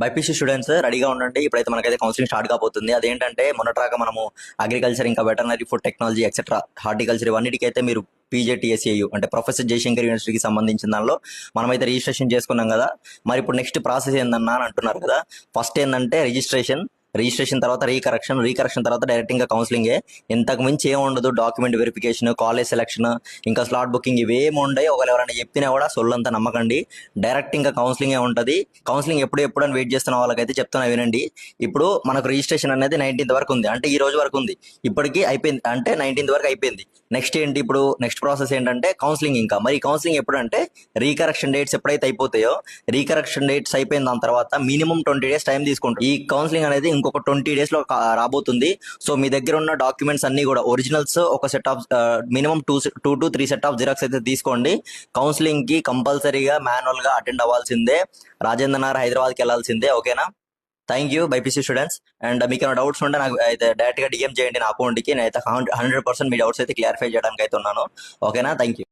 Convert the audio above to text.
BiPC students రెడీగా ఉండండి. ఇప్పుడైతే మనకైతే కౌన్సిలింగ్ స్టార్ట్ కాబోతుంది. అదేంటంటే మొన్నట్రాక మనము అగ్రికల్చర్, ఇంకా veterinary, food technology, etcetera, horticulture ఇవన్నిటికైతే మీరు పీజేటీఎస్ఏయు అంటే ప్రొఫెసర్ జయశంకర్ యూనివర్సిటీకి సంబంధించిన దానిలో మనమైతే రిజిస్ట్రేషన్ చేసుకున్నాం కదా. మరి ఇప్పుడు నెక్స్ట్ ప్రాసెస్ ఏందన్నా అని అంటున్నారు కదా. ఫస్ట్ ఏంటంటే రిజిస్ట్రేషన్ తర్వాత రీకరెక్షన్ తర్వాత డైరెక్ట్ ఇంకా కౌన్సిలింగే. ఇంతకు మించి ఏమి ఉండదు. డాక్యుమెంట్ వెరిఫికేషన్, కాలేజ్ సెలక్షన్, ఇంకా స్లాట్ బుకింగ్ ఇవేమి ఉండవు. ఒకవేళ ఎవరైనా చెప్పినా కూడా సొల్లంతా నమ్మకండి. డైరెక్ట్ ఇంకా కౌన్సిలింగే ఉంటుంది. కౌన్సిలింగ్ ఎప్పుడు అని వెయిట్ చేస్తున్న వాళ్ళకైతే చెప్తున్నా వినండి. ఇప్పుడు మనకు రిజిస్ట్రేషన్ అనేది 19th వరకు ఉంది, అంటే ఈ రోజు వరకు ఉంది. ఇప్పటికీ అయిపోయింది, అంటే 19th వరకు అయిపోయింది. నెక్స్ట్ ఏంటి, ఇప్పుడు నెక్స్ట్ ప్రాసెస్ ఏంటంటే కౌన్సిలింగ్. ఇంకా మరి కౌన్సిలింగ్ ఎప్పుడు అంటే రీకరెక్షన్ డేట్స్ ఎప్పుడైతే అయిపోతాయో, రీకరెక్షన్ డేట్స్ అయిపోయిన దాని తర్వాత మినిమం 20 days టైం తీసుకుంటాం. ఈ కౌన్సిలింగ్ అనేది ఇంకొక 20 days లో రాబోతుంది. సో మీ దగ్గర ఉన్న డాక్యుమెంట్స్ అన్ని కూడా ఒరిజినల్స్ ఒక set of minimum 2 to 3 set of xerox అయితే తీసుకోండి. కౌన్సిలింగ్ కి కంపల్సరీగా మాన్యువల్ గా అటెండ్ అవ్వాల్సిందే. రాజేంద్ర నగర్, హైదరాబాద్కి వెళ్లాల్సిందే. ఓకేనా? Thank you BiPC students. And మీకు ఏమైనా డౌట్స్ ఉంటే నాకు అయితే డైరెక్ట్ గా డిఎం చేయండి నా అకౌంట్ కి. నేనైతే 100% మీ డౌట్స్ అయితే క్లారిఫై చేయడానికి అయితే ఉన్నాను. ఓకేనా? Thank you.